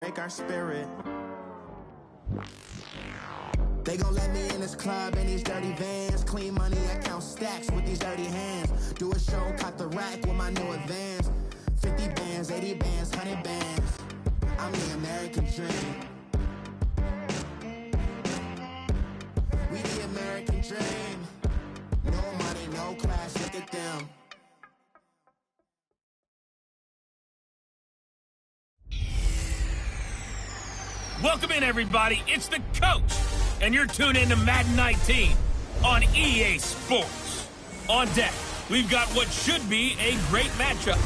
break our spirit. They gon' let me in this club in these dirty vans. Clean money, I count stacks with these dirty hands. Do a show, cop the rack with my new advance. 50 bands, 80 bands, 100 bands. I'm the American dream. We the American dream. No money, no class, look at them. Welcome in, everybody. It's the coach, and you're tuned in to Madden 19 on EA Sports. On deck, we've got what should be a great matchup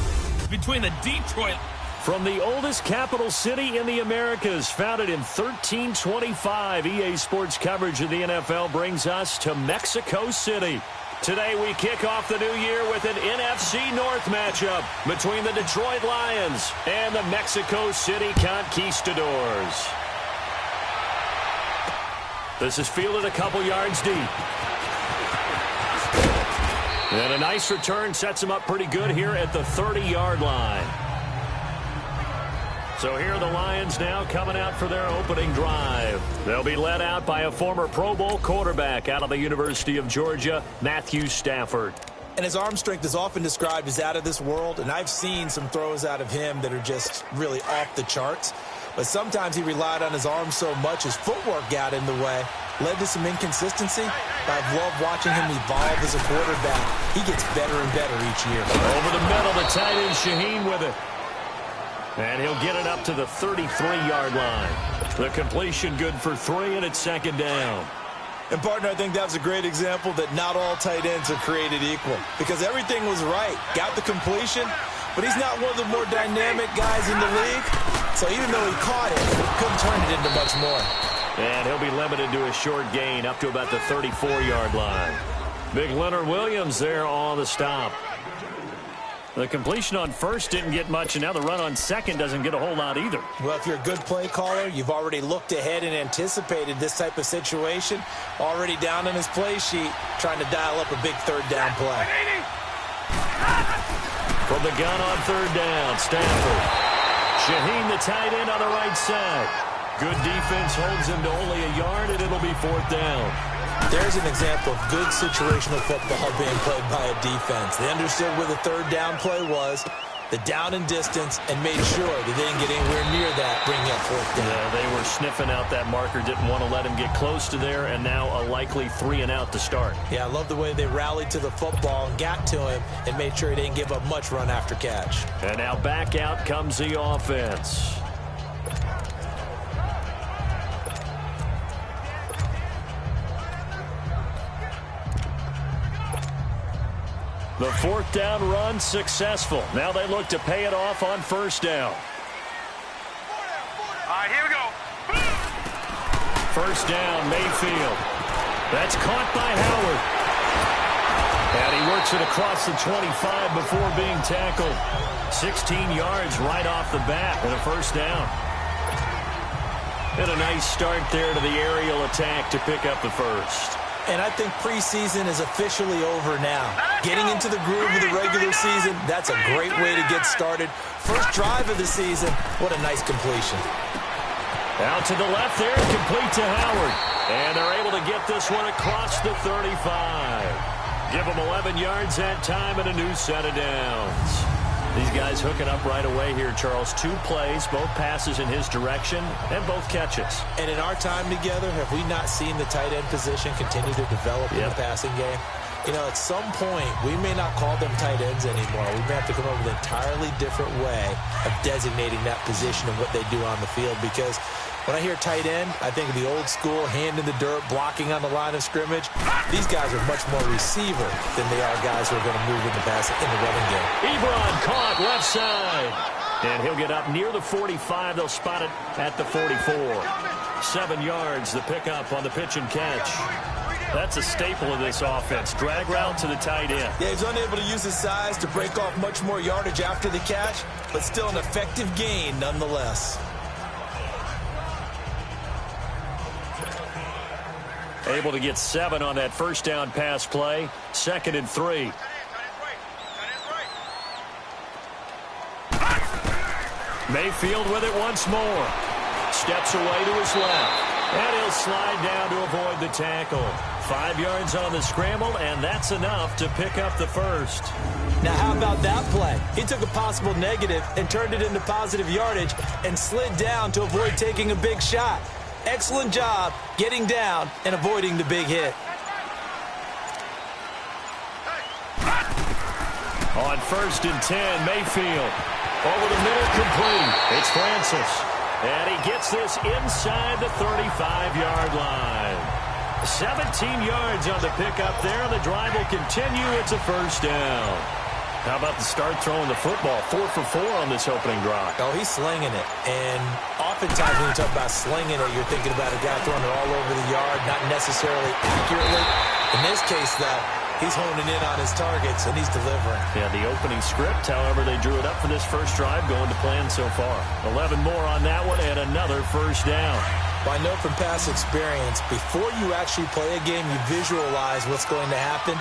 between the Detroit. From the oldest capital city in the Americas, founded in 1325, EA Sports coverage of the NFL brings us to Mexico City. Today we kick off the new year with an NFC North matchup between the Detroit Lions and the Mexico City Conquistadors. This is fielded a couple yards deep. And a nice return sets him up pretty good here at the 30-yard line. So here are the Lions now coming out for their opening drive. They'll be led out by a former Pro Bowl quarterback out of the University of Georgia, Matthew Stafford. And his arm strength is often described as out of this world, and I've seen some throws out of him that are just really off the charts. But sometimes he relied on his arm so much, his footwork got in the way, led to some inconsistency. But I've loved watching him evolve as a quarterback. He gets better and better each year. Over the middle, the tight end Shaheen with it. And he'll get it up to the 33-yard line. The completion good for 3, and it's second down. And, partner, I think that was a great example that not all tight ends are created equal. Because everything was right. Got the completion, but he's not one of the more dynamic guys in the league. So even though he caught it, he couldn't turn it into much more. And he'll be limited to a short gain up to about the 34-yard line. Big Leonard Williams there on the stop. The completion on first didn't get much, and now the run on second doesn't get a whole lot either. Well, if you're a good play caller, you've already looked ahead and anticipated this type of situation. Already down in his play sheet, trying to dial up a big third down play. From the gun on third down, Stafford. Shaheen, the tight end, on the right side. Good defense holds him to only a yard, and it'll be fourth down. There's an example of good situational football being played by a defense. They understood where the third down play was, the down and distance, and made sure that they didn't get anywhere near that, bringing up fourth down. Yeah, they were sniffing out that marker, didn't want to let him get close to there, and now a likely 3-and-out to start. Yeah, I love the way they rallied to the football and got to him and made sure he didn't give up much run after catch. And now back out comes the offense. The fourth down run successful. Now they look to pay it off on first down. All right, here we go. First down, Mayfield. That's caught by Howard. And he works it across the 25 before being tackled. 16 yards right off the bat and a first down. And a nice start there to the aerial attack to pick up the first. And I think preseason is officially over now. Getting into the groove of the regular season, that's a great way to get started. First drive of the season, what a nice completion. Out to the left there, complete to Howard. And they're able to get this one across the 35. Give them 11 yards that time and a new set of downs. These guys hooking up right away here, Charles. 2 plays, both passes in his direction, and both catches. And in our time together, have we not seen the tight end position continue to develop in the passing game? You know, at some point, we may not call them tight ends anymore. We may have to come up with an entirely different way of designating that position and what they do on the field. Because when I hear tight end, I think of the old school, hand in the dirt, blocking on the line of scrimmage. These guys are much more receiver than they are guys who are going to move in the running game. Ebron caught left side. And he'll get up near the 45. They'll spot it at the 44. 7 yards, the pickup on the pitch and catch. That's a staple of this offense. Drag route to the tight end. Yeah, he's unable to use his size to break off much more yardage after the catch, but still an effective gain nonetheless. Able to get 7 on that first down pass play. 2nd and 3. Mayfield with it once more. Steps away to his left. And he'll slide down to avoid the tackle. 5 yards on the scramble, and that's enough to pick up the first. Now, how about that play? He took a possible negative and turned it into positive yardage and slid down to avoid taking a big shot. Excellent job getting down and avoiding the big hit. On 1st and 10, Mayfield. Over the middle, complete. It's Francis. And he gets this inside the 35-yard line. 17 yards on the pickup there. The drive will continue. It's a first down. How about the start throwing the football? 4 for 4 on this opening drive. Oh, he's slinging it. And oftentimes when you talk about slinging it, you're thinking about a guy throwing it all over the yard, not necessarily accurately. In this case, though, he's honing in on his targets, and he's delivering. Yeah, the opening script, however, they drew it up for this first drive, going to plan so far. 11 more on that one, and another first down. Well, I know from past experience, before you actually play a game, you visualize what's going to happen.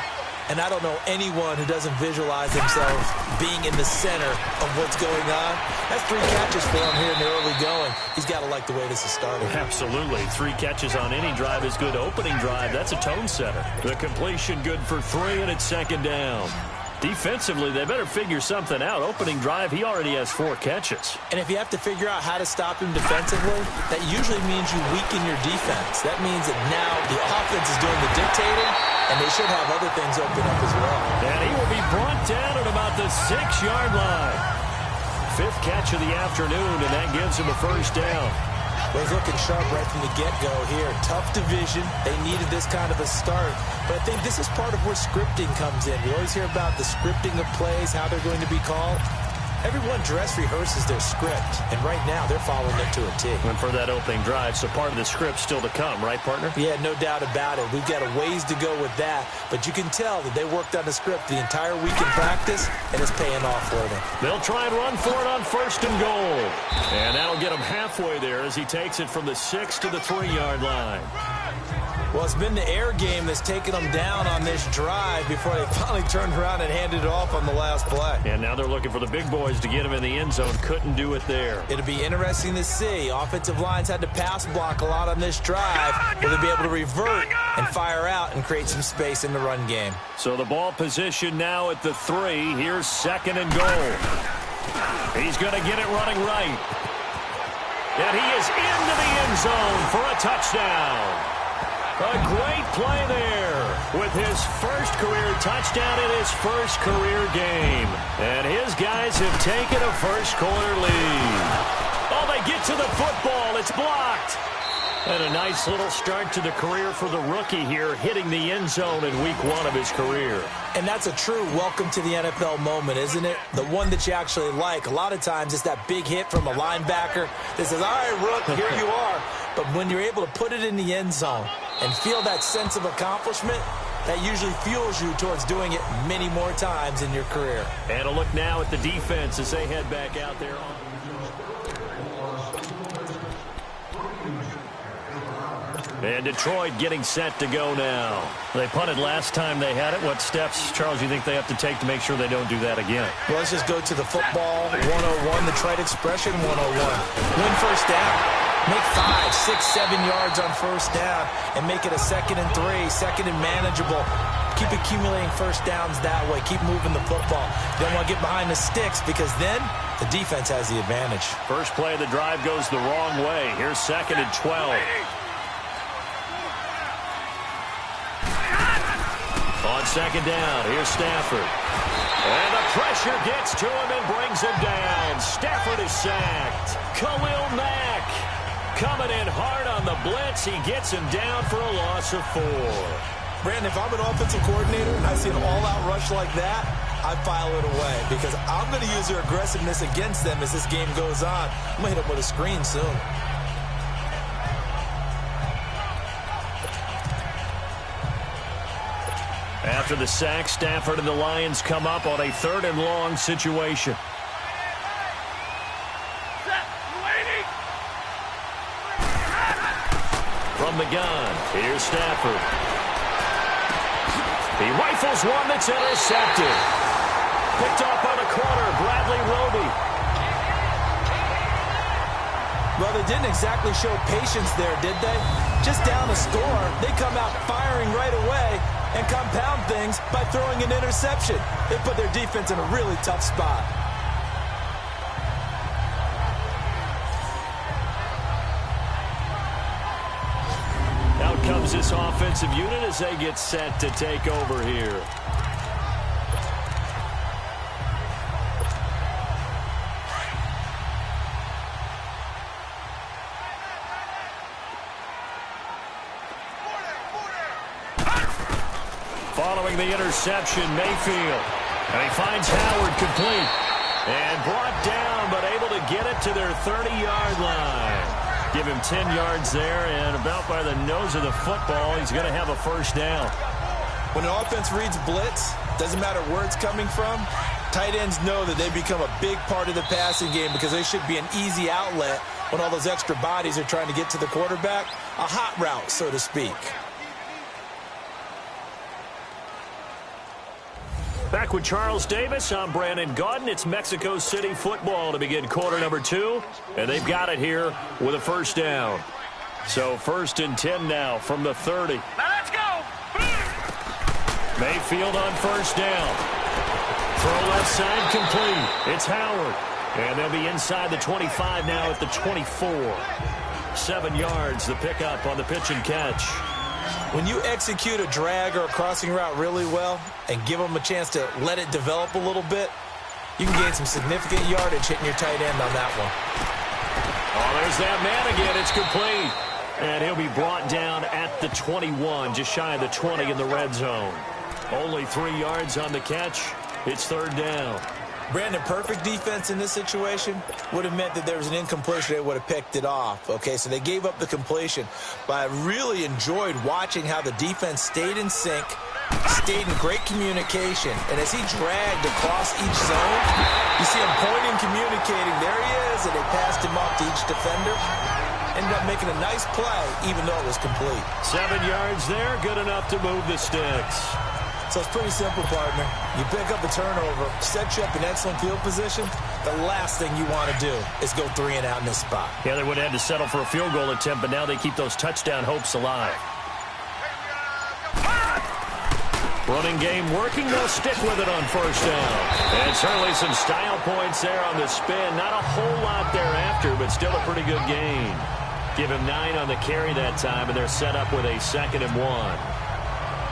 And I don't know anyone who doesn't visualize themselves being in the center of what's going on. That's 3 catches for him here in the early going. He's got to like the way this is starting. Absolutely. 3 catches on any drive is good. Opening drive, that's a tone setter. The completion good for 3, and it's second down. Defensively, they better figure something out. Opening drive, he already has 4 catches. And if you have to figure out how to stop him defensively, that usually means you weaken your defense. That means that now the offense is doing the dictating, and they should have other things open up as well. And he will be brought down at about the 6-yard line. 5th catch of the afternoon, and that gives him a first down. Well, he's looking sharp right from the get-go here. Tough division. They needed this kind of a start. But I think this is part of where scripting comes in. We always hear about the scripting of plays, how they're going to be called. Everyone dress rehearses their script, and right now they're following it to a T. And for that opening drive, so part of the script still to come, right, partner? Yeah, no doubt about it. We've got a ways to go with that, but you can tell that they worked on the script the entire week in practice, and it's paying off for them. They'll try and run for it on 1st and goal. And that'll get him halfway there as he takes it from the 6 to the 3-yard line. Well, it's been the air game that's taken them down on this drive before they finally turned around and handed it off on the last play. And now they're looking for the big boys to get him in the end zone. Couldn't do it there. It'll be interesting to see. Offensive lines had to pass block a lot on this drive. Will they be able to revert and fire out and create some space in the run game? So the ball position now at the 3. Here's 2nd and goal. He's going to get it running right. And he is into the end zone for a touchdown. A great play there with his first career touchdown in his first career game. And his guys have taken a first-quarter lead. Oh, they get to the football. It's blocked. And a nice little start to the career for the rookie here, hitting the end zone in week 1 of his career. And that's a true welcome to the NFL moment, isn't it? The one that you actually like. A lot of times it's that big hit from a linebacker that says, all right, Rook, here you are. But when you're able to put it in the end zone and feel that sense of accomplishment, that usually fuels you towards doing it many more times in your career. And a look now at the defense as they head back out there. And Detroit getting set to go now. They punted last time they had it. What steps, Charles, you think they have to take to make sure they don't do that again? Well, let's just go to the football 101, the trite expression 101. Win first down. Make 5, 6, 7 yards on first down and make it a 2nd and 3, 2nd and manageable. Keep accumulating first downs that way. Keep moving the football. You don't want to get behind the sticks because then the defense has the advantage. First play of the drive goes the wrong way. Here's 2nd and 12. On 2nd down, here's Stafford. And the pressure gets to him and brings him down. Stafford is sacked. Khalil Mack coming in hard on the blitz. He gets him down for a loss of 4. Brandon, if I'm an offensive coordinator and I see an all-out rush like that, I file it away because I'm going to use their aggressiveness against them as this game goes on. I'm going to hit them with a screen soon. After the sack, Stafford and the Lions come up on a 3rd and long situation. From the gun, here's Stafford. He rifles one that's intercepted. Picked off by the corner, Bradley Roby. Well, they didn't exactly show patience there, did they? Just down a score, they come out firing right away and compound things by throwing an interception. They put their defense in a really tough spot. Out comes this offensive unit as they get set to take over here. Following the interception, Mayfield. And he finds Howard complete. And brought down, but able to get it to their 30-yard line. Give him 10 yards there, and about by the nose of the football, he's going to have a first down. When an offense reads blitz, doesn't matter where it's coming from, tight ends know that they become a big part of the passing game because they should be an easy outlet when all those extra bodies are trying to get to the quarterback. A hot route, so to speak. Back with Charles Davis, I'm Brandon Gaudin. It's Mexico City football to begin quarter number 2, and they've got it here with a first down. So 1st and 10 now from the 30. Now let's go! Mayfield on first down. Throw left side complete. It's Howard. And they'll be inside the 25 now at the 24. 7 yards, the pickup on the pitch and catch. When you execute a drag or a crossing route really well and give them a chance to let it develop a little bit, you can gain some significant yardage hitting your tight end on that one. Oh, there's that man again. It's complete. And he'll be brought down at the 21, just shy of the 20 in the red zone. Only 3 yards on the catch. It's 3rd down. Brandon, perfect defense in this situation would have meant that there was an incompletion. They would have picked it off. Okay, so they gave up the completion. But I really enjoyed watching how the defense stayed in sync, stayed in great communication. And as he dragged across each zone, you see him pointing, communicating. There he is, and they passed him off to each defender. Ended up making a nice play, even though it was complete. 7 yards there, good enough to move the sticks. So it's pretty simple, partner. You pick up a turnover, set you up in excellent field position. The last thing you want to do is go 3 and out in this spot. Yeah, they would have had to settle for a field goal attempt, but now they keep those touchdown hopes alive. Running game working, they'll stick with it on first down. And certainly some style points there on the spin. Not a whole lot thereafter, but still a pretty good gain. Give him 9 on the carry that time, and they're set up with a 2nd and 1.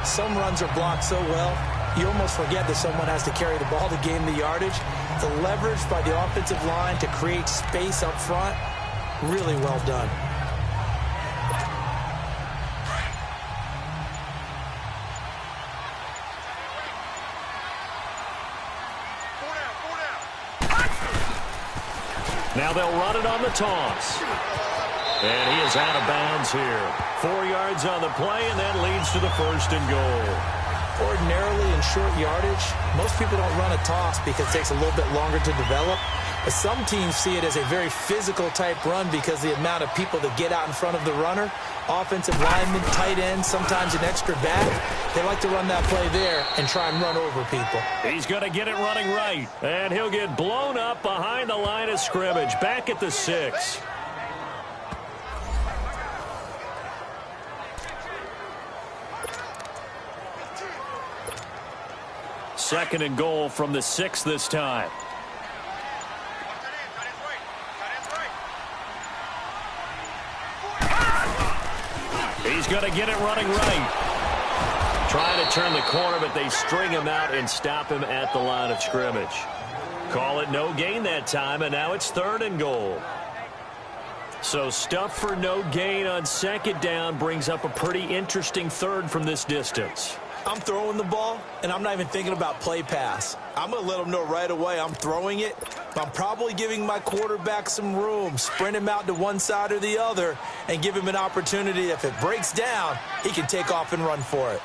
Some runs are blocked so well, you almost forget that someone has to carry the ball to gain the yardage. The leverage by the offensive line to create space up front, really well done. Now they'll run it on the toss. And he is out of bounds here. 4 yards on the play, and that leads to the 1st and goal. Ordinarily in short yardage, most people don't run a toss because it takes a little bit longer to develop. But some teams see it as a very physical type run because the amount of people that get out in front of the runner, offensive linemen, tight ends, sometimes an extra back, they like to run that play there and try and run over people. He's going to get it running right, and he'll get blown up behind the line of scrimmage, back at the 6. Second and goal from the 6 this time. He's going to get it running right. Trying to turn the corner, but they string him out and stop him at the line of scrimmage. Call it no gain that time, and now it's 3rd and goal. So stuff for no gain on 2nd down brings up a pretty interesting 3rd from this distance. I'm throwing the ball, and I'm not even thinking about play pass. I'm going to let them know right away I'm throwing it, but I'm probably giving my quarterback some room, sprint him out to one side or the other, and give him an opportunity. If it breaks down, he can take off and run for it.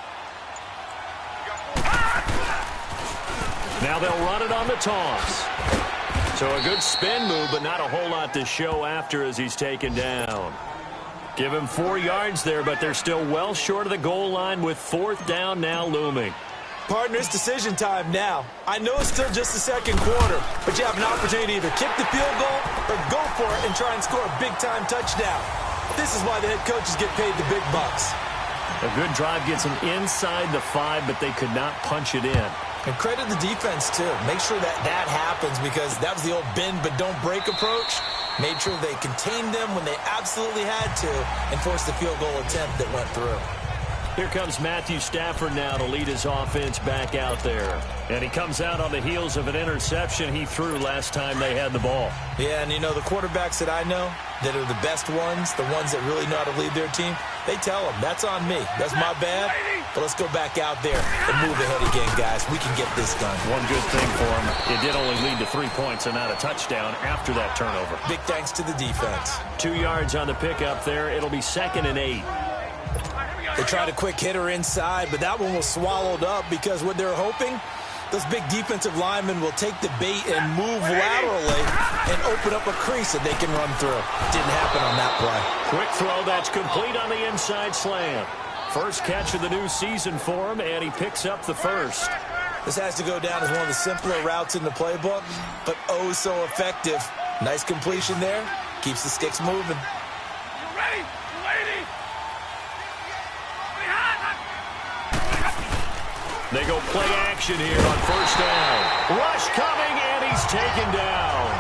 Now they'll run it on the toss. So a good spin move, but not a whole lot to show after as he's taken down. Give him 4 yards there, but they're still well short of the goal line with 4th down now looming. Partner, it's decision time now. I know it's still just the second quarter, but you have an opportunity to either kick the field goal or go for it and try and score a big-time touchdown. This is why the head coaches get paid the big bucks. A good drive gets them inside the 5, but they could not punch it in. And credit the defense, too. Make sure that happens, because that was the old bend but don't break approach. Made sure they contained them when they absolutely had to and forced the field goal attempt that went through. Here comes Matthew Stafford now to lead his offense back out there. And he comes out on the heels of an interception he threw last time they had the ball. Yeah, and you know, the quarterbacks that I know that are the best ones, the ones that really know how to lead their team, they tell them, that's on me. That's my bad. But let's go back out there and move ahead again, guys. We can get this done. One good thing for him, it did only lead to 3 points and not a touchdown after that turnover. Big thanks to the defense. 2 yards on the pickup there. It'll be 2nd and 8. They tried a quick hitter inside, but that one was swallowed up because what they're hoping, those big defensive linemen will take the bait and move laterally and open up a crease that they can run through. Didn't happen on that play. Quick throw that's complete on the inside slant. First catch of the new season for him, and he picks up the first. This has to go down as one of the simpler routes in the playbook, but oh so effective. Nice completion there. Keeps the sticks moving. They go play action here on first down. Rush coming, and he's taken down.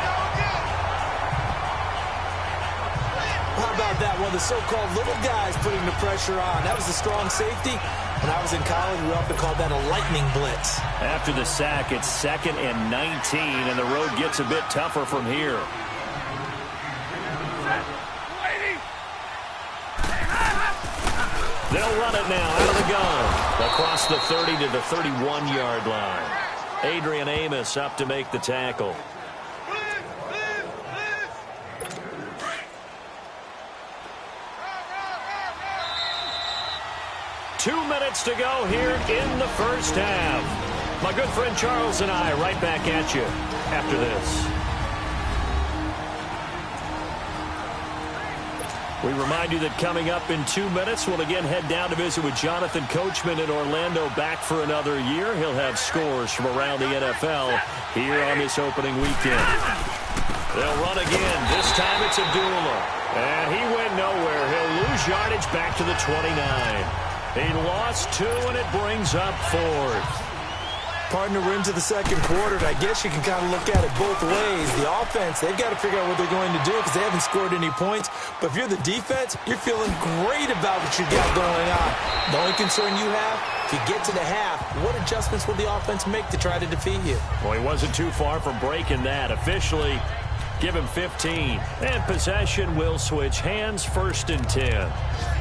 How about that? One of the so-called little guys putting the pressure on. That was a strong safety. When I was in college, we often called that a lightning blitz. After the sack, it's 2nd and 19, and the road gets a bit tougher from here. They'll run it now out of the gun. Across the 30 to the 31-yard line. Adrian Amos up to make the tackle. Two minutes to go here in the first half. My good friend Charles and I right back at you after this. We remind you that coming up in 2 minutes, we'll again head down to visit with Jonathan Coachman in Orlando, back for another year. He'll have scores from around the NFL here on this opening weekend. They'll run again. This time it's Abdullah. And he went nowhere. He'll lose yardage back to the 29. He lost 2, and it brings up 4th. Partner, we're into the second quarter, and I guess you can kind of look at it both ways. The offense, they've got to figure out what they're going to do because they haven't scored any points. But if you're the defense, you're feeling great about what you got going on. The only concern you have, if you get to the half, what adjustments will the offense make to try to defeat you? Well, he wasn't too far from breaking that. Officially, give him 15. And possession will switch hands, 1st and 10.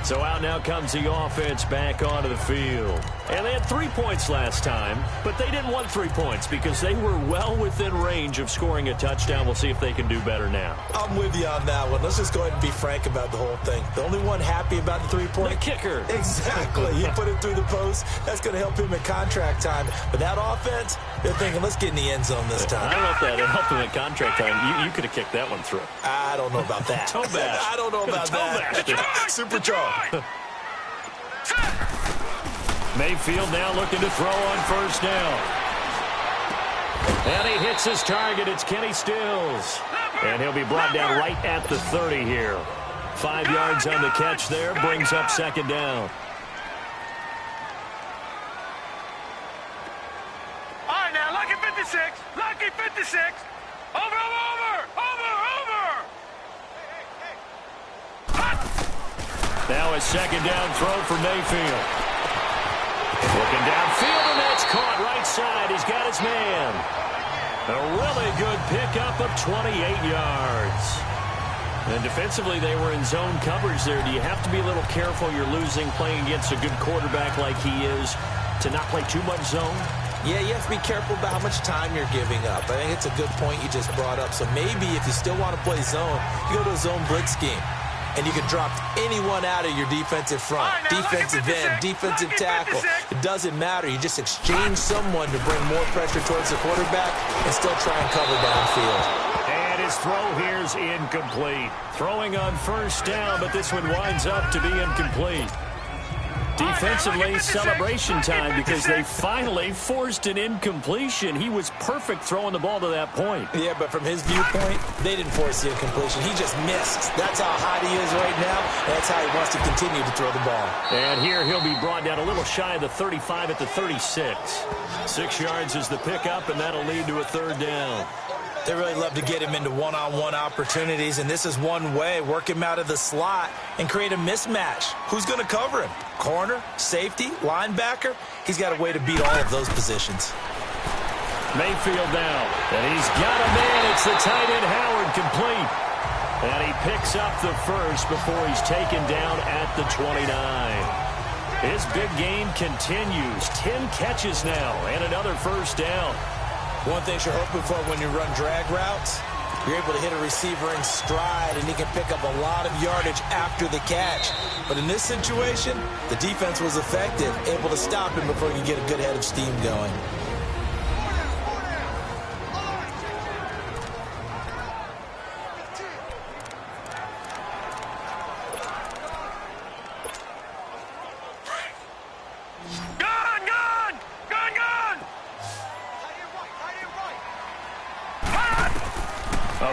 So out now comes the offense back onto the field. And they had 3 points last time, but they didn't want 3 points because they were well within range of scoring a touchdown. We'll see if they can do better now. I'm with you on that one. Let's just go ahead and be frank about the whole thing. The only one happy about the 3-point. The kicker. Exactly. He put it through the post. That's going to help him at contract time. But that offense, they're thinking, let's get in the end zone this time. I don't know if that helped him at contract time. You could have kicked that one through. I don't know about that. Toe bash. I don't know about that. Super Charles. Mayfield now looking to throw on first down. And he hits his target. It's Kenny Stills. And he'll be brought down right at the 30 here. 5 yards on the catch there. Brings up 2nd down. All right, now, lucky 56. Lucky 56. Over. Now a 2nd down throw for Mayfield. Looking downfield, and that's caught right side. He's got his man. A really good pickup of 28 yards. And defensively, they were in zone coverage there. Do you have to be a little careful? You're losing playing against a good quarterback like he is to not play too much zone? Yeah, you have to be careful about how much time you're giving up. I think it's a good point you just brought up. So maybe if you still want to play zone, you go to a zone blitz scheme. And you can drop anyone out of your defensive front, defensive end, defensive tackle. It doesn't matter. You just exchange someone to bring more pressure towards the quarterback and still try and cover downfield. And his throw here is incomplete. Throwing on first down, but this one winds up to be incomplete. Defensively, celebration time because they finally forced an incompletion. He was perfect throwing the ball to that point. Yeah, but from his viewpoint, they didn't force the incompletion. He just missed. That's how hot he is right now. That's how he wants to continue to throw the ball. And here he'll be brought down a little shy of the 35 at the 36. 6 yards is the pickup, and that'll lead to a third down. They really love to get him into one-on-one opportunities, and this is one way. Work him out of the slot and create a mismatch. Who's going to cover him? Corner, safety, linebacker? He's got a way to beat all of those positions. Mayfield down, and he's got a man. It's the tight end Howard, complete. And he picks up the first before he's taken down at the 29. His big game continues. 10 catches now and another first down. One thing you're hoping for when you run drag routes, you're able to hit a receiver in stride, and he can pick up a lot of yardage after the catch. But in this situation, the defense was effective, able to stop him before he could get a good head of steam going.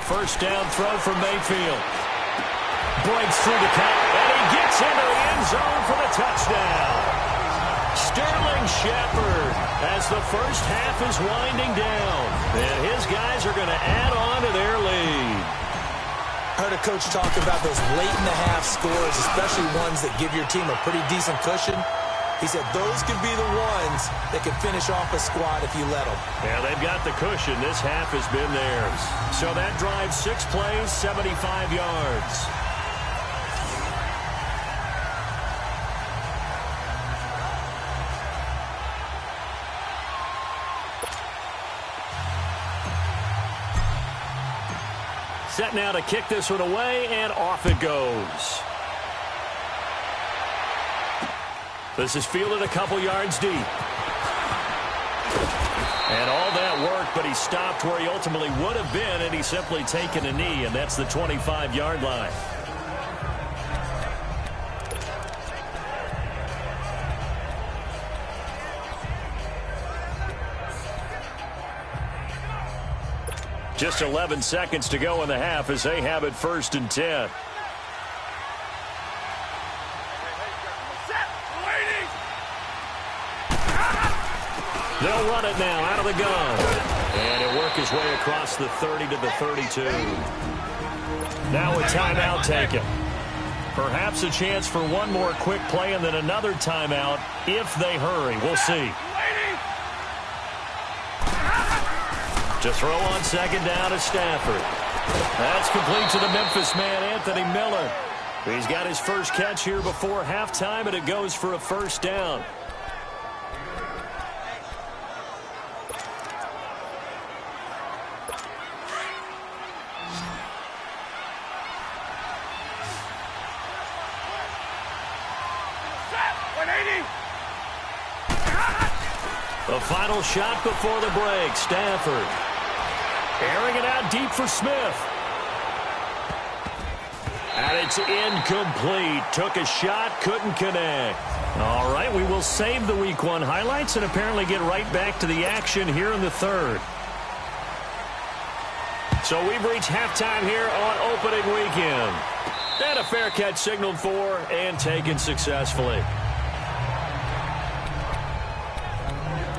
First down throw from Mayfield. Breaks through the count, and he gets into the end zone for the touchdown. Sterling Shepard as the first half is winding down. And his guys are going to add on to their lead. Heard a coach talk about those late-in-the-half scores, especially ones that give your team a pretty decent cushion. He said those could be the ones that can finish off a squad if you let them. Yeah, they've got the cushion. This half has been theirs. So that drives 6 plays, 75 yards. Set now to kick this one away, and off it goes. This is fielded a couple yards deep. And all that work, but he stopped where he ultimately would have been, and he's simply taken a knee, and that's the 25-yard line. Just 11 seconds to go in the half as they have it 1st and 10. They'll run it now out of the gun. And he'll work his way across the 30 to the 32. Now a timeout taken. Perhaps a chance for one more quick play and then another timeout if they hurry. We'll see. To throw on second down is Stafford. That's complete to the Memphis man, Anthony Miller. He's got his first catch here before halftime, and it goes for a first down. The final shot before the break. Stafford airing it out deep for Smith. And it's incomplete. Took a shot, couldn't connect. All right, we will save the Week 1 highlights and apparently get right back to the action here in the third. So we've reached halftime here on opening weekend. And a fair catch signaled for and taken successfully.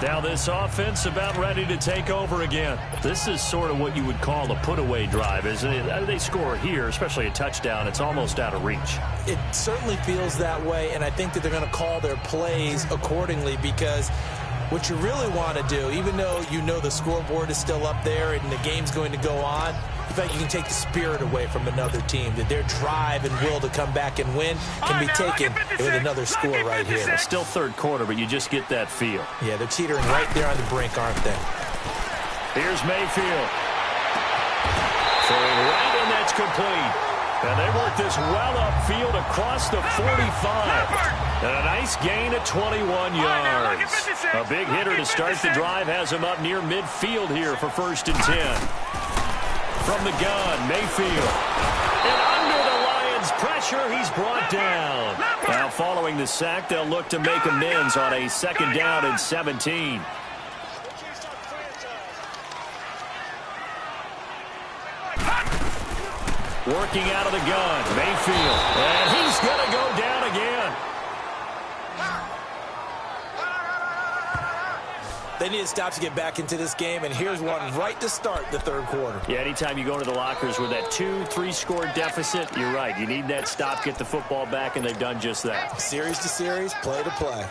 Now this offense about ready to take over again. This is sort of what you would call a put-away drive, isn't it? They score here, especially a touchdown. It's almost out of reach. It certainly feels that way, and I think that they're going to call their plays accordingly because what you really want to do, even though you know the scoreboard is still up there and the game's going to go on, in fact, you can take the spirit away from another team, that their drive and will to come back and win can be taken with another score right here. It's still third quarter, but you just get that feel. Yeah, they're teetering right there on the brink, aren't they? Here's Mayfield. Throwing right, and that's complete. And they work this well upfield across the 45. And a nice gain of 21 yards. A big hitter to start the drive has him up near midfield here for 1st and 10. From the gun, Mayfield. And under the Lions' pressure. pressure. He's brought down. Now following the sack, they'll look to make amends on a 2nd down and 17. Working out of the gun, Mayfield. And he's going to go down again. They need to stop to get back into this game, and here's one right to start the 3rd quarter. Yeah, anytime you go into the lockers with that 2-3 score deficit, you're right. You need that stop, get the football back, and they've done just that. Series to series, play to play.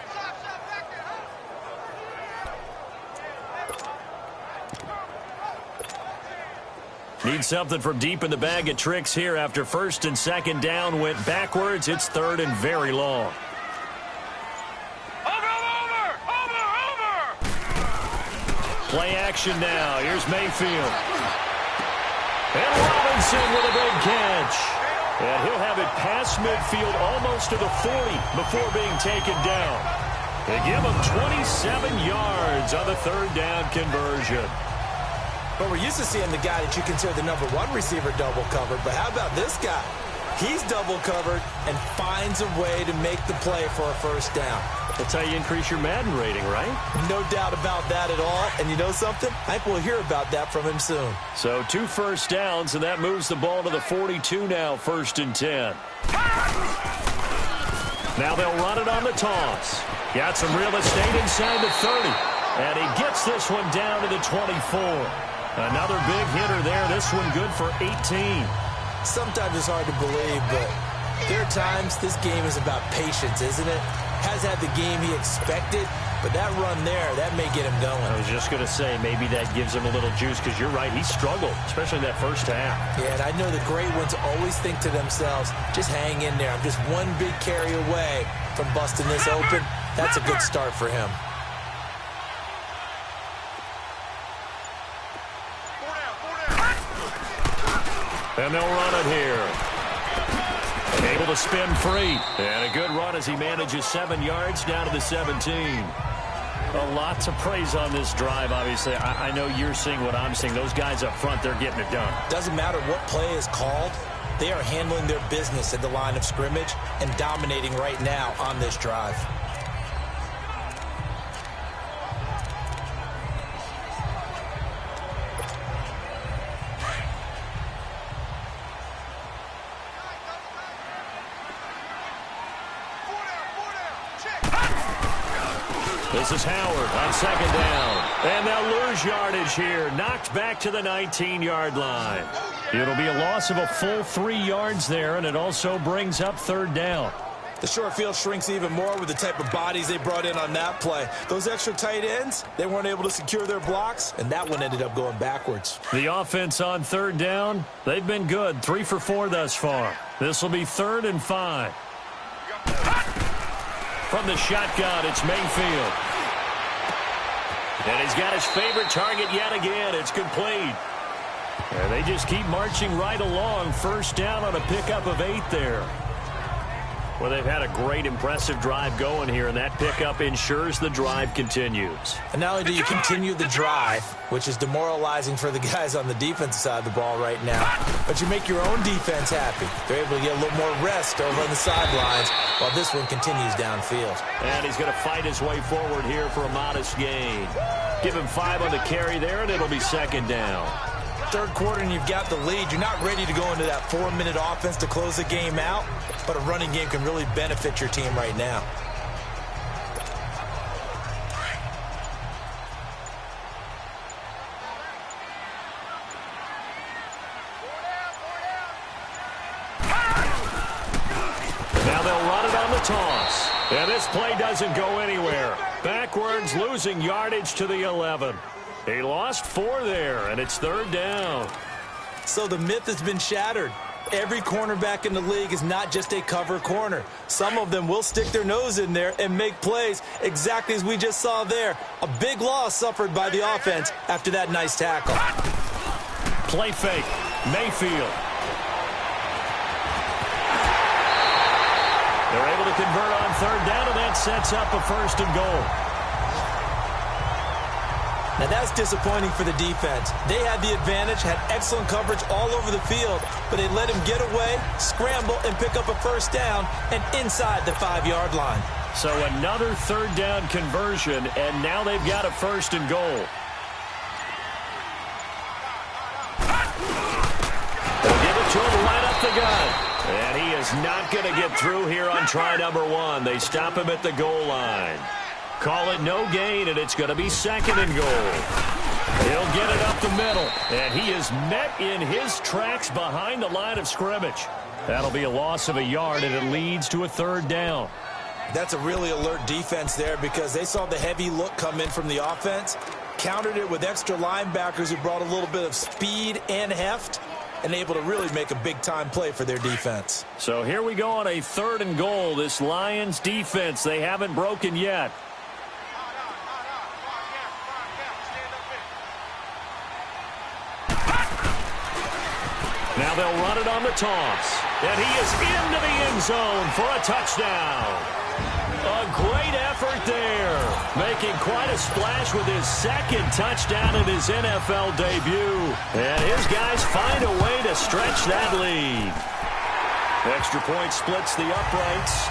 Need something from deep in the bag of tricks here after 1st and 2nd down went backwards. It's 3rd and very long. Play action now. Here's Mayfield. And Robinson with a big catch. And he'll have it past midfield almost to the 40 before being taken down. They give him 27 yards on the 3rd down conversion. But we're used to seeing the guy that you consider the number 1 receiver double covered. But how about this guy? He's double covered and finds a way to make the play for a 1st down. That's how you increase your Madden rating, right? No doubt about that at all. And you know something? I think we'll hear about that from him soon. So 2 first downs, and that moves the ball to the 42 now, 1st and 10. Now they'll run it on the toss. Got some real estate inside the 30. And he gets this one down to the 24. Another big hitter there. This one good for 18. Sometimes it's hard to believe, but there are times this game is about patience, isn't it? Has had the game he expected, but that run there, that may get him going. I was just going to say, maybe that gives him a little juice, because you're right, he struggled, especially in that 1st half. Yeah, and I know the great ones always think to themselves, just hang in there. I'm just one big carry away from busting this open. That's a good start for him. And they'll run it here. Able to spin free. And a good run as he manages 7 yards down to the 17. A lot to praise on this drive, obviously. I know you're seeing what I'm seeing. Those guys up front, they're getting it done. Doesn't matter what play is called. They are handling their business at the line of scrimmage and dominating right now on this drive. This is Howard on 2nd down. And they'll lose yardage here. Knocked back to the 19-yard line. It'll be a loss of a full 3 yards there, and it also brings up 3rd down. The short field shrinks even more with the type of bodies they brought in on that play. Those extra tight ends, they weren't able to secure their blocks, and that one ended up going backwards. The offense on 3rd down, they've been good. 3 for 4 thus far. This will be 3rd and 5. From the shotgun, it's Mayfield. And he's got his favorite target yet again. It's complete. And they just keep marching right along. 1st down on a pickup of 8 there. Well, they've had a great, impressive drive going here, and that pickup ensures the drive continues. And not only do you continue the drive, which is demoralizing for the guys on the defensive side of the ball right now, but you make your own defense happy. They're able to get a little more rest over on the sidelines while this one continues downfield. And he's going to fight his way forward here for a modest gain. Give him 5 on the carry there, and it'll be 2nd down. 3rd quarter and you've got the lead. You're not ready to go into that 4-minute offense to close the game out, but a running game can really benefit your team right now. Now they'll run it on the toss. And this play doesn't go anywhere. Backwards, losing yardage to the 11. He lost 4 there, and it's 3rd down. So the myth has been shattered. Every cornerback in the league is not just a cover corner. Some of them will stick their nose in there and make plays exactly as we just saw there. A big loss suffered by the offense after that nice tackle. Play fake. Mayfield. They're able to convert on 3rd down, and that sets up a 1st and goal. Now that's disappointing for the defense. They had the advantage, had excellent coverage all over the field, but they let him get away, scramble, and pick up a first down and inside the 5-yard line. So another third down conversion, and now they've got a first and goal. They'll give it to him right up the gut. And he is not going to get through here on try number 1. They stop him at the goal line. Call it no gain, and it's going to be second and goal. He'll get it up the middle, and he is met in his tracks behind the line of scrimmage. That'll be a loss of a yard, and it leads to a third down. That's a really alert defense there because they saw the heavy look come in from the offense, countered it with extra linebackers who brought a little bit of speed and heft, and able to really make a big-time play for their defense. So here we go on a third and goal. This Lions defense, they haven't broken yet. Now they'll run it on the toss. And he is into the end zone for a touchdown. A great effort there. Making quite a splash with his second touchdown in his NFL debut. And his guys find a way to stretch that lead. Extra point splits the uprights.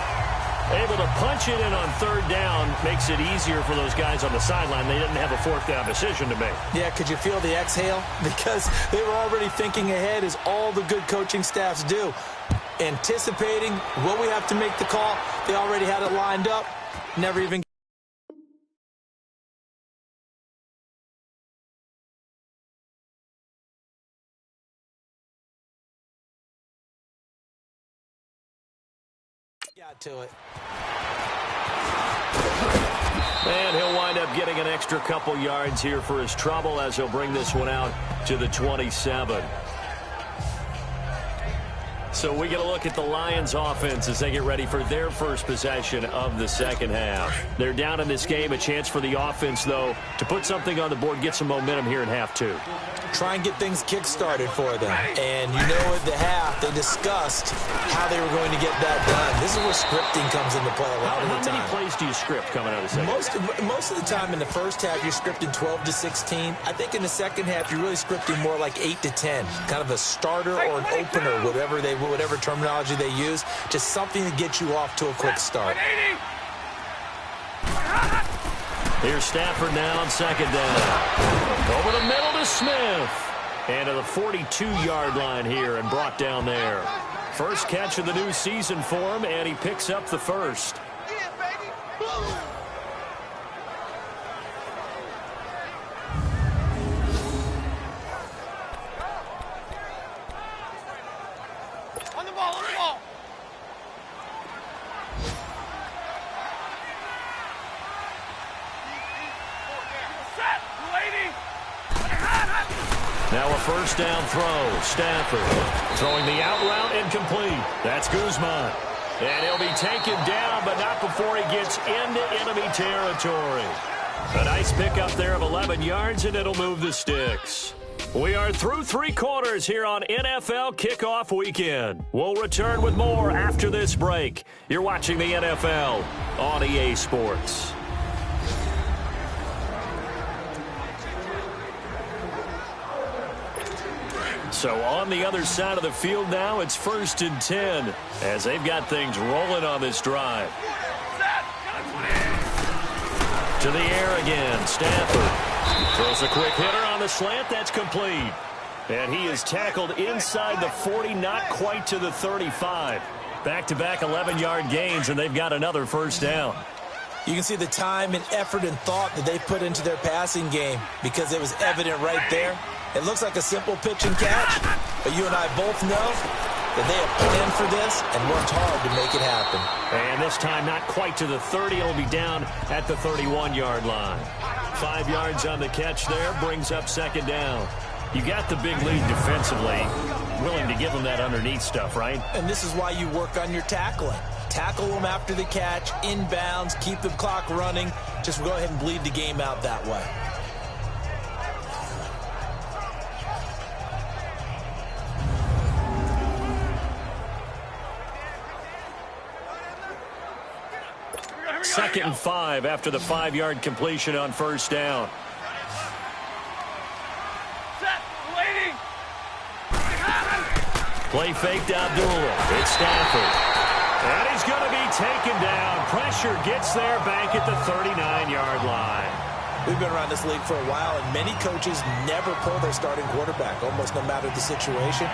Able to punch it in on third down. Makes it easier for those guys on the sideline. They didn't have a fourth down decision to make. Yeah, could you feel the exhale? Because they were already thinking ahead, as all the good coaching staffs do. Anticipating what we have to make the call. They already had it lined up. Never even got to it. And he'll wind up getting an extra couple yards here for his trouble as he'll bring this one out to the 27. So we get a look at the Lions offense as they get ready for their first possession of the second half. They're down in this game. A chance for the offense, though, to put something on the board, get some momentum here in half 2. Try and get things kick-started for them. And you know at the half, they discussed how they were going to get that done. This is where scripting comes into play a lot of the time. How many plays do you script coming out of the second half? Most of the time in the first half, you're scripting 12 to 16. I think in the second half, you're really scripting more like 8 to 10. Kind of a starter or an opener, whatever terminology they use. Just something to get you off to a quick start. Here's Stafford now on second down. Over the middle to Smith. And to the 42-yard line here and brought down there. First catch of the new season for him, and he picks up the first. On the ball, on the ball. Set, lady. Now a first down throw. Stafford throwing the out route incomplete. That's Guzman. And he'll be taken down, but not before he gets into enemy territory. A nice pickup there of 11 yards, and it'll move the sticks. We are through 3 quarters here on NFL Kickoff Weekend. We'll return with more after this break. You're watching the NFL on EA Sports. So on the other side of the field now, it's 1st and 10 as they've got things rolling on this drive. To the air again, Stafford throws a quick hitter on the slant. That's complete. And he is tackled inside the 40, not quite to the 35. Back-to-back 11-yard gains, and they've got another first down. You can see the time and effort and thought that they put into their passing game because it was evident right there. It looks like a simple pitch and catch, but you and I both know that they have planned for this and worked hard to make it happen. And this time not quite to the 30. It'll be down at the 31-yard line. 5 yards on the catch there, brings up second down. You got the big lead defensively. Willing to give them that underneath stuff, right? And this is why you work on your tackling. Tackle them after the catch, inbounds, keep the clock running. Just go ahead and bleed the game out that way. Second and 5 after the 5-yard completion on first down. Play faked Abdullah. It's Stafford. And he's going to be taken down. Pressure gets there back at the 39-yard line. We've been around this league for a while, and many coaches never pull their starting quarterback, almost no matter the situation.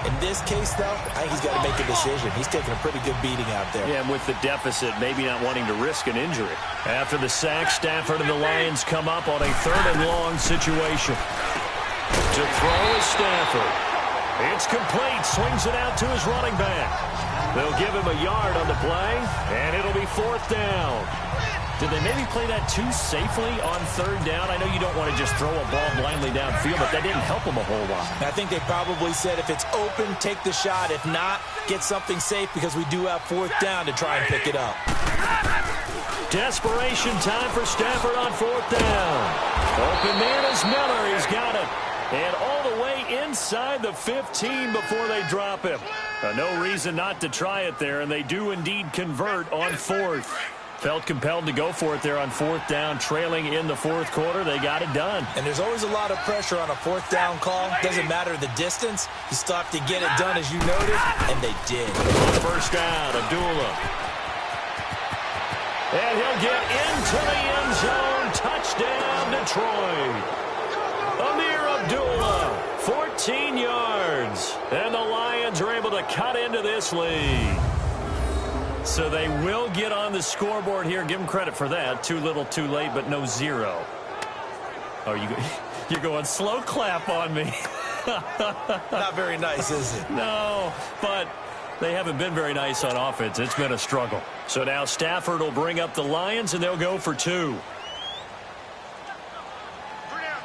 In this case, though, I think he's got to make a decision. He's taking a pretty good beating out there. Yeah, and with the deficit, maybe not wanting to risk an injury. After the sack, Stafford and the Lions come up on a 3rd and long situation. To throw is Stafford. It's complete. Swings it out to his running back. They'll give him a yard on the play, and it'll be 4th down. Did they maybe play that too safely on 3rd down? I know you don't want to just throw a ball blindly downfield, but that didn't help them a whole lot. I think they probably said if it's open, take the shot. If not, get something safe because we do have 4th down to try and pick it up. Desperation time for Stafford on 4th down. Open man is Miller. He's got it. And all the way inside the 15 before they drop him. No reason not to try it there, and they do indeed convert on 4th. Felt compelled to go for it there on 4th down, trailing in the 4th quarter. They got it done. And there's always a lot of pressure on a 4th down call. Doesn't matter the distance. You still have to get it done, as you noted, and they did. First down, Abdullah. And he'll get into the end zone. Touchdown, Detroit. Amir Abdullah, 14 yards. And the Lions are able to cut into this lead. So they will get on the scoreboard here. Give them credit for that. Too little, too late, but no 0. Oh, you're going slow clap on me. Not very nice, is it? No, but they haven't been very nice on offense. It's been a struggle. So now Stafford will bring up the Lions, and they'll go for 2. 3 down.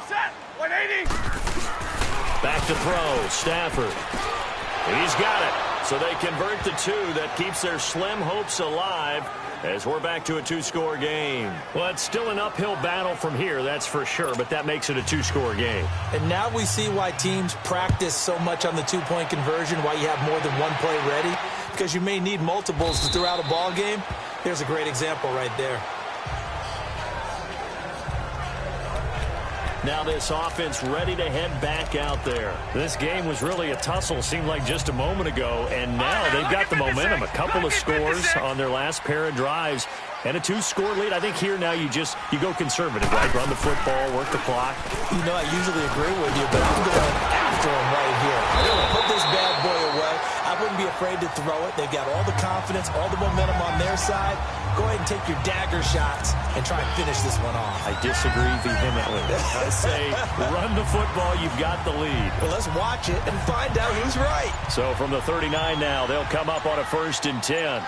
Set. 180. Back to throw. Stafford. He's got it. So they convert the 2. That keeps their slim hopes alive as we're back to a 2-score game. Well, it's still an uphill battle from here, that's for sure, but that makes it a 2-score game. And now we see why teams practice so much on the 2-point conversion, why you have more than one play ready, because you may need multiples throughout a ball game. Here's a great example right there. Now this offense ready to head back out there. This game was really a tussle, seemed like just a moment ago, and now they've got the momentum. A couple of scores on their last pair of drives and a 2-score lead. I think here now you go conservative, right? Run the football, work the clock. You know, I usually agree with you, but I'm going after him right here. I'm going to put this bad boy away. I wouldn't be afraid to throw it. They've got all the confidence, all the momentum on their side. Go ahead and take your dagger shots and try and finish this one off. I disagree vehemently. I say run the football. You've got the lead. Well, let's watch it and find out who's right. So from the 39 now, they'll come up on a 1st and 10.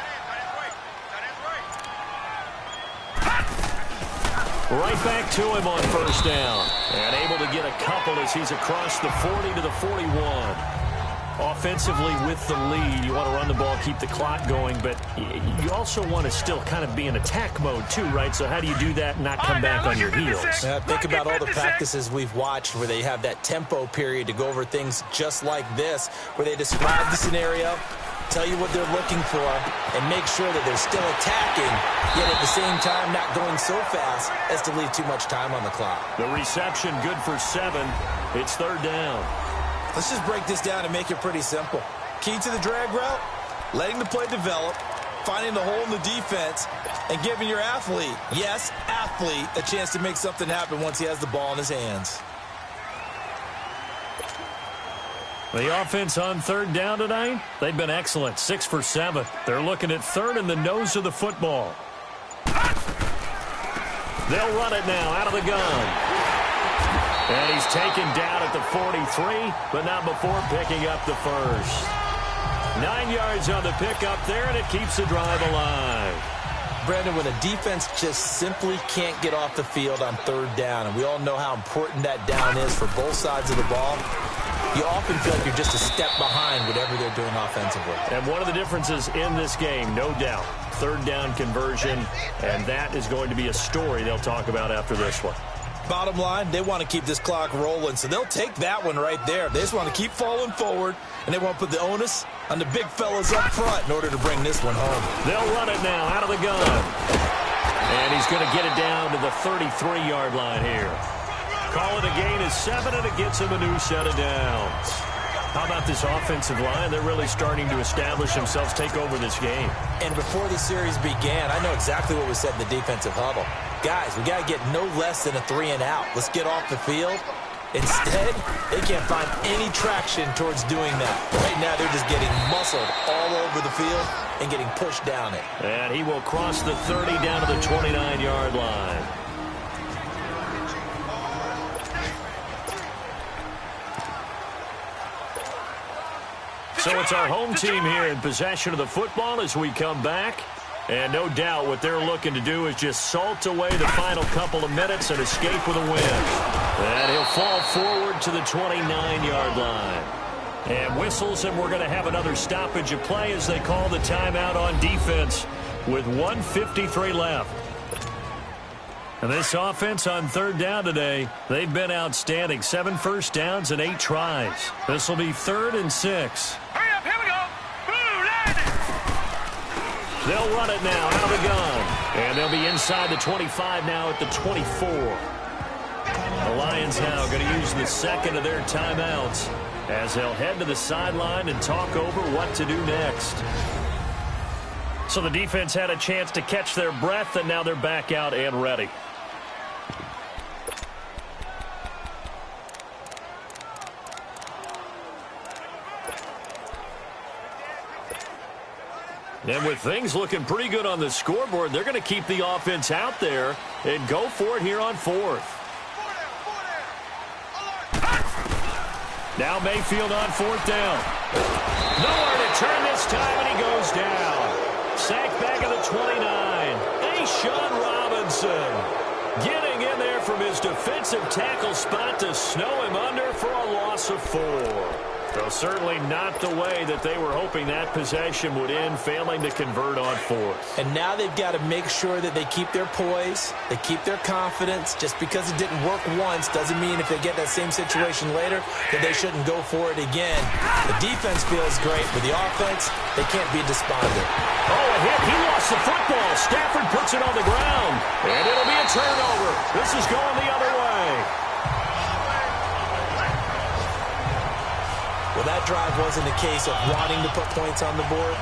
Right back to him on 1st down. And able to get a couple as he's across the 40 to the 41. Offensively with the lead, you want to run the ball, keep the clock going, but you also want to still kind of be in attack mode too, right? So how do you do that and not come back on your heels? Yeah, think about all the practices we've watched where they have that tempo period to go over things just like this, where they describe the scenario, tell you what they're looking for, and make sure that they're still attacking, yet at the same time not going so fast as to leave too much time on the clock. The reception good for 7. It's 3rd down. Let's just break this down and make it pretty simple. Key to the drag route, letting the play develop, finding the hole in the defense, and giving your athlete, yes, athlete, a chance to make something happen once he has the ball in his hands. The offense on 3rd down tonight, they've been excellent, 6 for 7. They're looking at 3rd in the nose of the football. They'll run it now out of the gun. And he's taken down at the 43, but not before picking up the 1st. 9 yards on the pickup there, and it keeps the drive alive. Brandon, when a defense just simply can't get off the field on 3rd down, and we all know how important that down is for both sides of the ball, you often feel like you're just a step behind whatever they're doing offensively. And one of the differences in this game, no doubt, 3rd down conversion, and that is going to be a story they'll talk about after this one. Bottom line, they want to keep this clock rolling, so they'll take that one right there. They just want to keep falling forward, and they want to put the onus on the big fellas up front in order to bring this one home. They'll run it now out of the gun. And he's going to get it down to the 33-yard line here. Call it a gain of 7, and it gets him a new set of downs. How about this offensive line? They're really starting to establish themselves, take over this game. And before the series began, I know exactly what was said in the defensive huddle. Guys, we got to get no less than a 3-and-out. Let's get off the field. Instead, they can't find any traction towards doing that. Right now, they're just getting muscled all over the field and getting pushed down it. And he will cross the 30 down to the 29-yard line. So it's our home team here in possession of the football as we come back. And no doubt what they're looking to do is just salt away the final couple of minutes and escape with a win. And he'll fall forward to the 29-yard line. And whistles, and we're going to have another stoppage of play as they call the timeout on defense with 1:53 left. And this offense on third down today, they've been outstanding. 7 first downs and 8 tries. This will be 3rd and 6. Hurry up, here we go. Boo, landed. They'll run it now out of the gun. And they'll be inside the 25 now at the 24. The Lions now going to use the second of their timeouts as they'll head to the sideline and talk over what to do next. So the defense had a chance to catch their breath, and now they're back out and ready. And with things looking pretty good on the scoreboard, they're going to keep the offense out there and go for it here on 4th. Now Mayfield on 4th down. Nowhere to turn this time, and he goes down. Sacked back at the 29. A'Shawn Robinson getting in there from his defensive tackle spot to snow him under for a loss of 4. So certainly not the way that they were hoping that possession would end, failing to convert on 4th. And now they've got to make sure that they keep their poise, they keep their confidence. Just because it didn't work once doesn't mean if they get that same situation later that they shouldn't go for it again. The defense feels great, but the offense, they can't be despondent. Oh, a hit. He lost the football. Stafford puts it on the ground, and it'll be a turnover. This is going the other way. Well, that drive wasn't a case of wanting to put points on the board.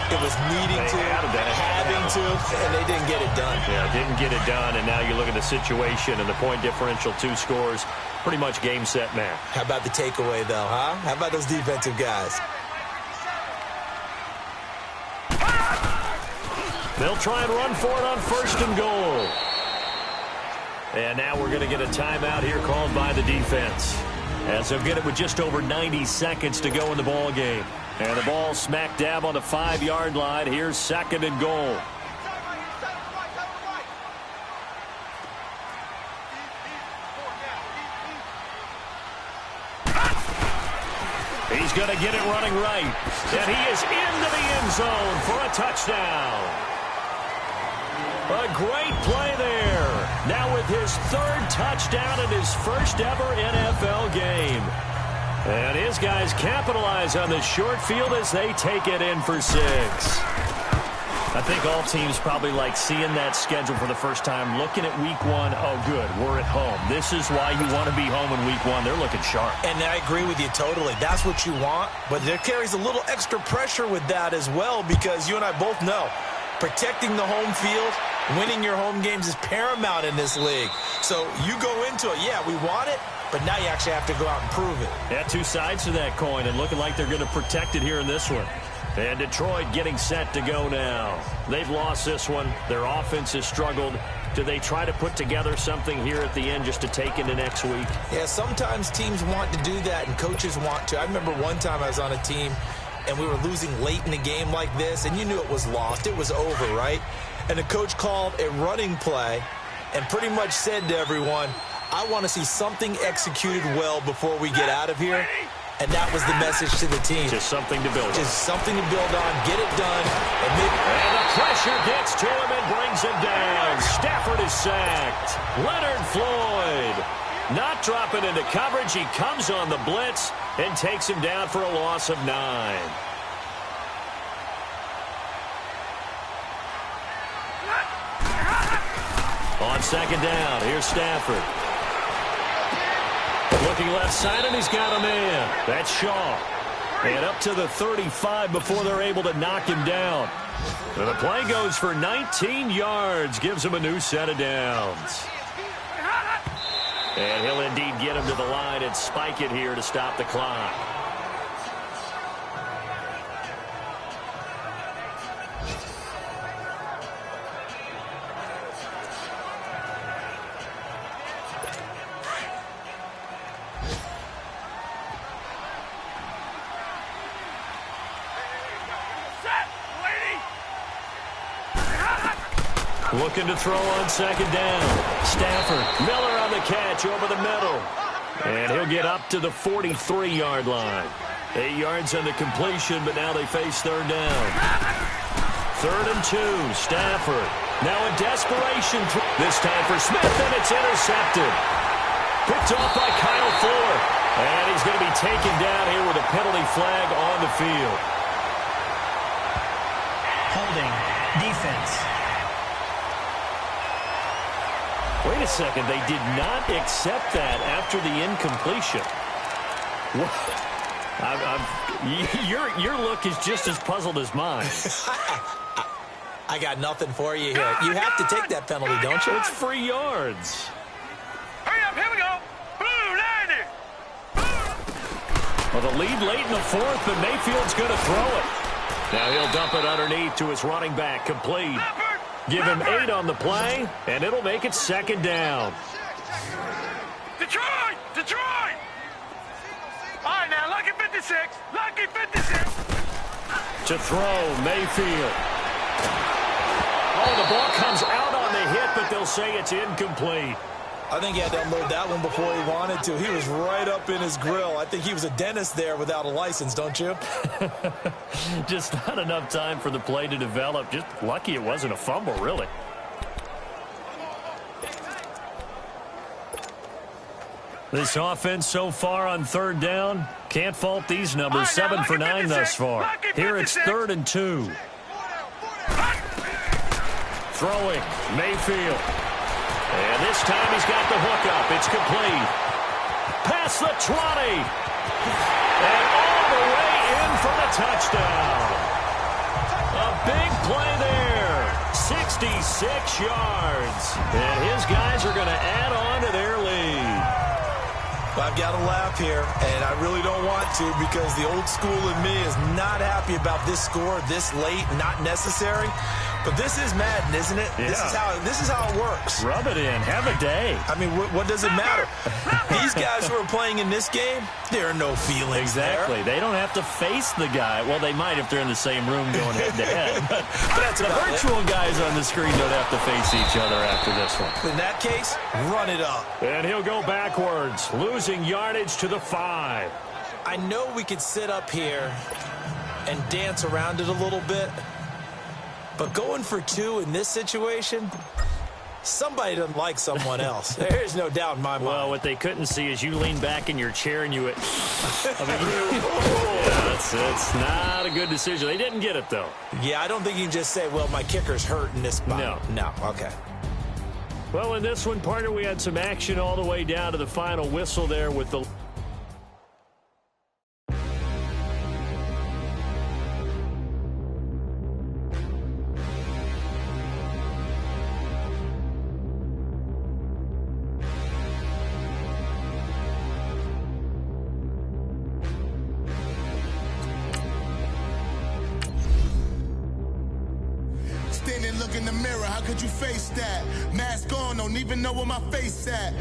It was needing to, having to, and they didn't get it done. Yeah, didn't get it done, and now you look at the situation and the point differential, 2 scores, pretty much game, set, match. How about the takeaway, though, huh? How about those defensive guys? They'll try and run for it on 1st and goal. And now we're going to get a timeout here called by the defense, as they'll get it with just over 90 seconds to go in the ball game. And the ball smack dab on the 5-yard line. Here's 2nd and goal. He's going to get it running right. And he is into the end zone for a touchdown. A great play there. Now with his 3rd touchdown in his first ever NFL game. And his guys capitalize on the short field as they take it in for 6. I think all teams probably like seeing that schedule for the first time, looking at week 1. Oh, good, we're at home. This is why you want to be home in week 1. They're looking sharp. And I agree with you totally. That's what you want. But there carries a little extra pressure with that as well, because you and I both know protecting the home field, winning your home games is paramount in this league. So you go into it, yeah, we want it, but now you actually have to go out and prove it. Yeah, 2 sides to that coin, and looking like they're going to protect it here in this one. And Detroit getting set to go now. They've lost this one. Their offense has struggled. Do they try to put together something here at the end just to take into next week? Yeah, sometimes teams want to do that, and coaches want to. I remember one time I was on a team, and we were losing late in a game like this, and you knew it was lost. It was over, right? And the coach called a running play and pretty much said to everyone, I want to see something executed well before we get out of here. And that was the message to the team. Just something to build on. Just something to build on. Get it done. And the pressure gets to him and brings him down. Stafford is sacked. Leonard Floyd not dropping into coverage. He comes on the blitz and takes him down for a loss of 9. On 2nd down, here's Stafford. Looking left side, and he's got a man. That's Shaw. And up to the 35 before they're able to knock him down. And the play goes for 19 yards, gives him a new set of downs. And he'll indeed get him to the line and spike it here to stop the clock. Looking to throw on second down. Stafford, Miller on the catch over the middle. And he'll get up to the 43-yard line. 8 yards on the completion, but now they face third down. 3rd and 2, Stafford. Now a desperation. This time for Smith, and it's intercepted. Picked off by Kyle Fuller. And he's going to be taken down here with a penalty flag on the field. Holding. Defense. Wait a second. They did not accept that after the incompletion. Your look is just as puzzled as mine. I got nothing for you here. You have to take that penalty, don't you? It's free yards. Hurry up, here we go. Blue, 90. Well, the lead late in the 4th, but Mayfield's going to throw it. Now he'll dump it underneath to his running back, complete. Give him 8 on the play, and it'll make it second down. Detroit! Detroit! All right, now, lucky 56. Lucky 56. To throw, Mayfield. Oh, the ball comes out on the hit, but they'll say it's incomplete. I think he had to unload that one before he wanted to. He was right up in his grill. I think he was a dentist there without a license, don't you? Just not enough time for the play to develop. Just lucky it wasn't a fumble, really. This offense so far on third down, can't fault these numbers. 7 for 9 thus far. Here it's 3rd and 2. Throwing, Mayfield. And this time he's got the hook up. It's complete. Past the 20. And all the way in for the touchdown. A big play there. 66 yards. And his guys are going to add on to their lead. I've got to laugh here, and I really don't want to because the old school in me is not happy about this score this late, not necessary. But this is Madden, isn't it? Yeah. This is how it works. Rub it in. Have a day. I mean, what does it matter? These guys who are playing in this game, there are no feelings Exactly. there. They don't have to face the guy. Well, they might if they're in the same room going head-to-head. But That's the virtual guys on the screen don't have to face each other after this one. In that case, run it up. And he'll go backwards, losing yardage to the 5. I know we could sit up here and dance around it a little bit, but going for 2 in this situation, somebody doesn't like someone else. There's no doubt in my mind. Well, what they couldn't see is you lean back in your chair and you went, yeah, it's not a good decision. They didn't get it, though. Yeah, I don't think you can just say, well, my kicker's hurt in this spot. No, okay. Well, in this one, partner, we had some action all the way down to the final whistle there with the... Look in the mirror, how could you face that? Mask on, don't even know where my face at.